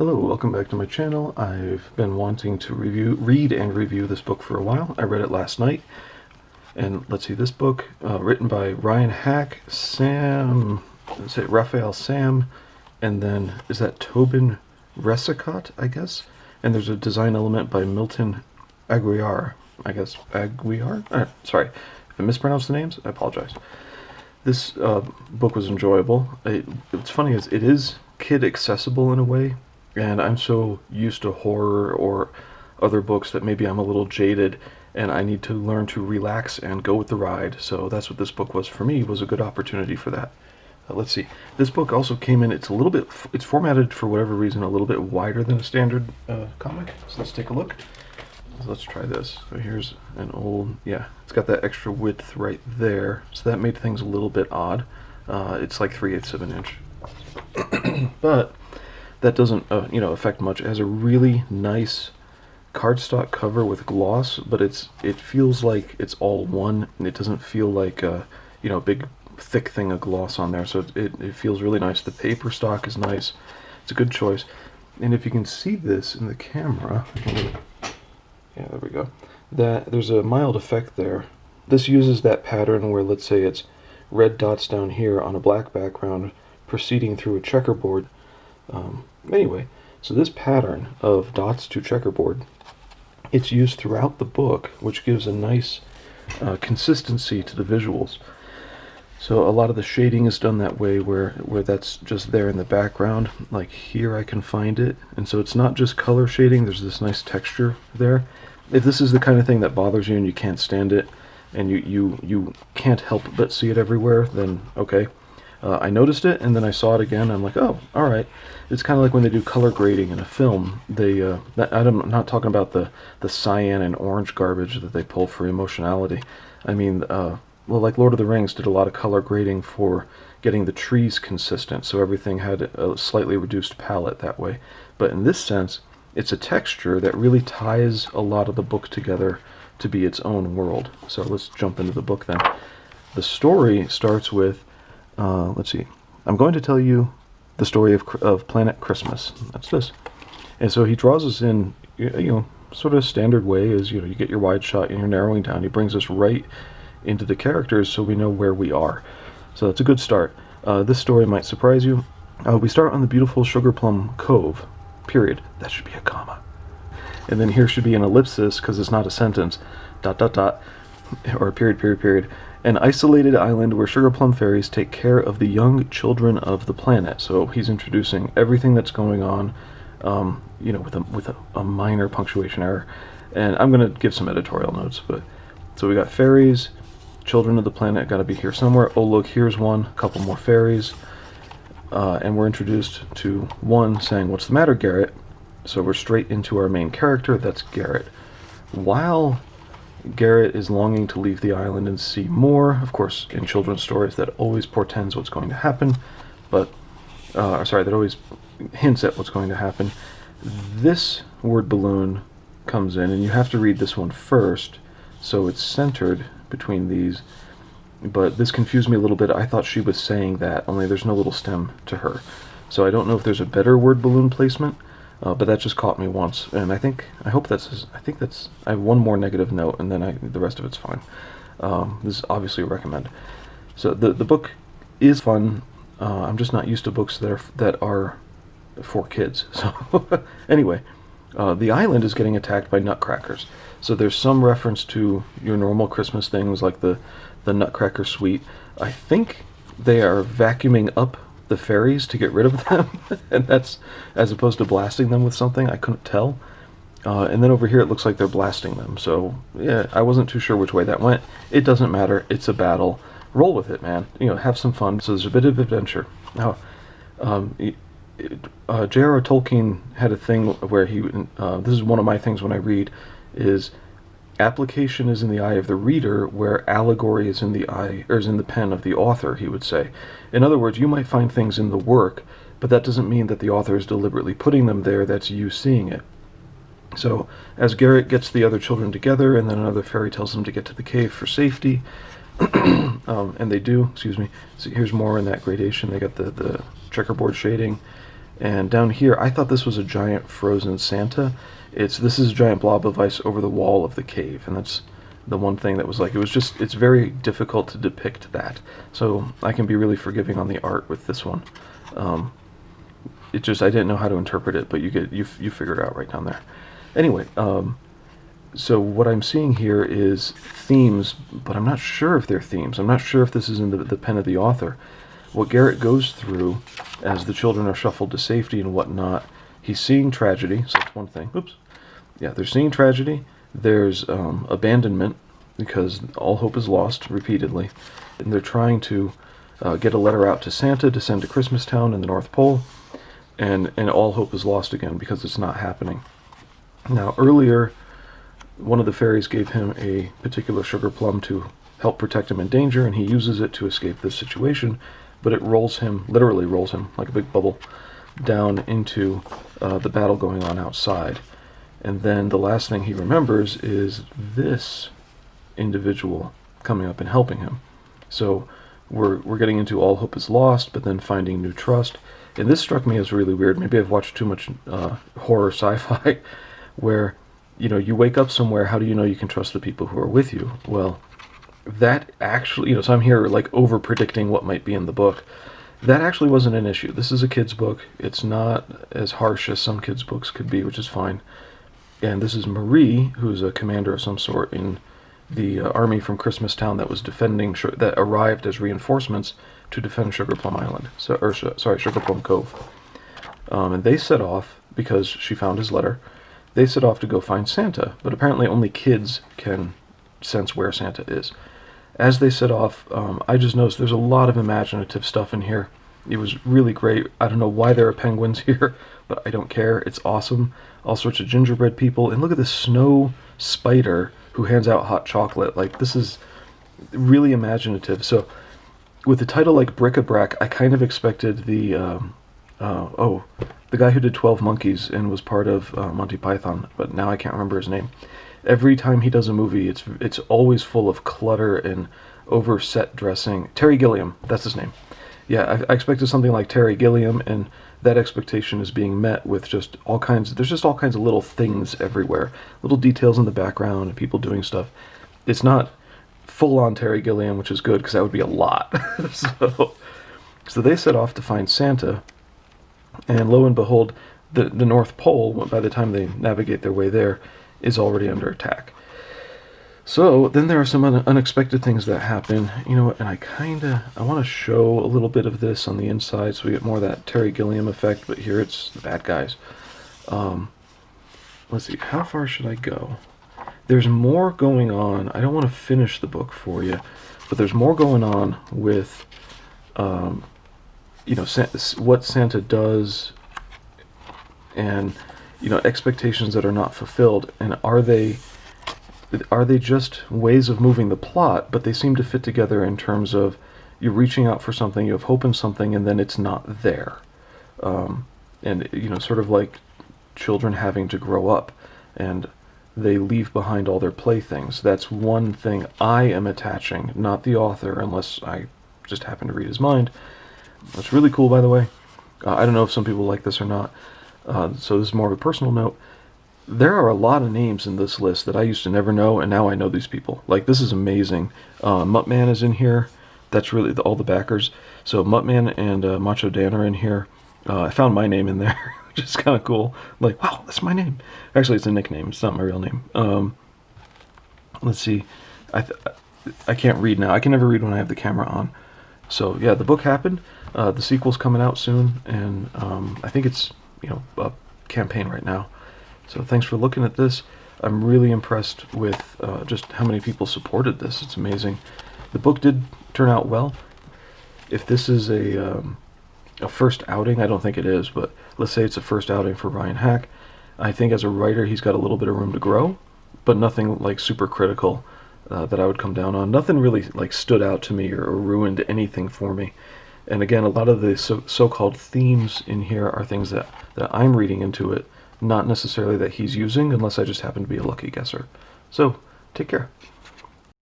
Hello, welcome back to my channel. I've been wanting to read and review this book for a while. I read it last night, and let's see, this book, written by Ryan Hack, Raphael Sam, and then, is that Tobin Resicott, I guess? And there's a design element by Milton Aguiar, I guess. Aguiar? Sorry, if I mispronounced the names, I apologize. This book was enjoyable. What's funny is it is kid accessible in a way. And I'm so used to horror or other books that maybe I'm a little jaded and I need to learn to relax and go with the ride. So that's what this book was for me, was a good opportunity for that. Let's see. This book also came in, it's formatted for whatever reason a little bit wider than a standard comic. So let's take a look. So let's try this. So here's an old, yeah, it's got that extra width right there. So that made things a little bit odd. It's like 3/8 of an inch. But that doesn't, affect much. It has a really nice cardstock cover with gloss, but it feels like it's all one. And it doesn't feel like a, big thick thing of gloss on there. So it feels really nice. The paper stock is nice. It's a good choice. And if you can see this in the camera, yeah, there we go. There's a mild effect there. This uses that pattern where, let's say, it's red dots down here on a black background, proceeding through a checkerboard. Anyway, so this pattern of dots to checkerboard, it's used throughout the book, which gives a nice consistency to the visuals. So a lot of the shading is done that way, where that's just there in the background. Like here I can find it, and so it's not just color shading, there's this nice texture there. If this is the kind of thing that bothers you and you can't stand it, and you can't help but see it everywhere, then okay. I noticed it, and then I saw it again. I'm like, oh, all right. It's kind of like when they do color grading in a film. I'm not talking about the cyan and orange garbage that they pull for emotionality. I mean, like Lord of the Rings did a lot of color grading for getting the trees consistent, so everything had a slightly reduced palette that way. But in this sense, it's a texture that really ties a lot of the book together to be its own world. So let's jump into the book then. The story starts with, let's see, I'm going to tell you the story of Planet Christmas. That's this. And so he draws us in, sort of standard way is, you get your wide shot and you're narrowing down. He brings us right into the characters so we know where we are. So that's a good start. This story might surprise you. We start on the beautiful Sugar Plum Cove, period. That should be a comma. And then here should be an ellipsis because it's not a sentence, ... or a period. An isolated island where sugar plum fairies take care of the young children of the planet. So he's introducing everything that's going on, with a minor punctuation error. And I'm going to give some editorial notes. But so we got fairies, children of the planet, got to be here somewhere. Oh, look, here's one, a couple more fairies. And we're introduced to one saying, "What's the matter, Garret?" So we're straight into our main character, that's Garret. While Garret is longing to leave the island and see more. Of course, in children's stories, that always portends what's going to happen, but, that always hints at what's going to happen. This word balloon comes in, and you have to read this one first, so it's centered between these, but this confused me a little bit. I thought she was saying that, only there's no little stem to her. So I don't know if there's a better word balloon placement, but that just caught me once, and I have one more negative note, and then the rest of it's fine. This is obviously a recommend. So the book is fun. I'm just not used to books that are for kids. So anyway, the island is getting attacked by nutcrackers. So there's some reference to your normal Christmas things like the Nutcracker Suite. I think they are vacuuming up the fairies to get rid of them, and that's as opposed to blasting them with something. I couldn't tell. And then over here it looks like they're blasting them. So yeah, I wasn't too sure which way that went. It doesn't matter. It's a battle. Roll with it, man. Have some fun. So there's a bit of adventure. Now, J.R.R. Tolkien had a thing where this is one of my things when I read, is application is in the eye of the reader, where allegory is in the eye, or is in the pen of the author, he would say. In other words, you might find things in the work, but that doesn't mean that the author is deliberately putting them there, that's you seeing it. So, as Garret gets the other children together, and then another fairy tells them to get to the cave for safety, and they do, excuse me, so here's more in that gradation. They got the checkerboard shading, And down here, I thought this was a giant frozen Santa. This is a giant blob of ice over the wall of the cave, and that's the one thing that was like, it's very difficult to depict that. So I can be really forgiving on the art with this one. I didn't know how to interpret it, but you figure it out right down there. Anyway, so what I'm seeing here is themes, but I'm not sure if they're themes. I'm not sure if this is in the pen of the author. What Garret goes through as the children are shuffled to safety and whatnot, he's seeing tragedy, so that's one thing. Oops. Yeah, they're seeing tragedy. There's abandonment, because all hope is lost repeatedly. And they're trying to get a letter out to Santa to send to Christmas Town in the North Pole, and all hope is lost again because it's not happening. Now, earlier, one of the fairies gave him a particular sugar plum to help protect him in danger, and he uses it to escape this situation, but it literally rolls him, like a big bubble, down into the battle going on outside. And then the last thing he remembers is this individual coming up and helping him. So we're getting into all hope is lost, but then finding new trust. And this struck me as really weird. Maybe I've watched too much horror sci-fi, where, you wake up somewhere, how do you know you can trust the people who are with you? Well, that actually, so I'm here like over predicting what might be in the book. That actually wasn't an issue. This is a kid's book. It's not as harsh as some kids' books could be, which is fine. And this is Marie, who's a commander of some sort in the army from Christmas Town that was that arrived as reinforcements to defend Sugar Plum Island. Sugar Plum Cove. And they set off, because she found his letter, they set off to go find Santa, but apparently only kids can sense where Santa is. As they set off, I just noticed there's a lot of imaginative stuff in here. It was really great. I don't know why there are penguins here, but I don't care. It's awesome. All sorts of gingerbread people. And look at this snow spider who hands out hot chocolate. Like, this is really imaginative. So with a title like Bric-A-Brac, I kind of expected the guy who did 12 Monkeys and was part of Monty Python, but now I can't remember his name. Every time he does a movie, it's always full of clutter and over-set dressing. Terry Gilliam, that's his name. Yeah, I expected something like Terry Gilliam, and that expectation is being met with there's just all kinds of little things everywhere. Little details in the background and people doing stuff. It's not full-on Terry Gilliam, which is good, because that would be a lot. So they set off to find Santa, and lo and behold, the North Pole, by the time they navigate their way there, is already under attack. So then there are some unexpected things that happen, and I want to show a little bit of this on the inside so we get more of that Terry Gilliam effect, but here it's the bad guys. Let's see, how far should I go? There's more going on. I don't want to finish the book for you, but there's more going on with, what Santa does, and expectations that are not fulfilled, and are they just ways of moving the plot, but they seem to fit together in terms of you're reaching out for something, you have hope in something, and then it's not there. And sort of like children having to grow up, and they leave behind all their playthings. That's one thing I am attaching, not the author, unless I just happen to read his mind. That's really cool, by the way. I don't know if some people like this or not. So this is more of a personal note. There are a lot of names in this list that I used to never know, and now I know these people. Like, this is amazing. Muttman is in here. That's really all the backers. So Muttman and Macho Dan are in here. I found my name in there, which is kind of cool. Like, wow, that's my name. Actually, it's a nickname. It's not my real name. Let's see. I can't read now. I can never read when I have the camera on. So yeah, the book happened. The sequel's coming out soon, and I think it's a campaign right now. So thanks for looking at this. I'm really impressed with just how many people supported this. It's amazing. The book did turn out well. If this is a first outing, I don't think it is, but let's say it's a first outing for Ryan Hack. I think as a writer, he's got a little bit of room to grow, but nothing like super critical that I would come down on. Nothing really like stood out to me or ruined anything for me. And again, a lot of the so-called themes in here are things that I'm reading into it, not necessarily that he's using, unless I just happen to be a lucky guesser. So, take care.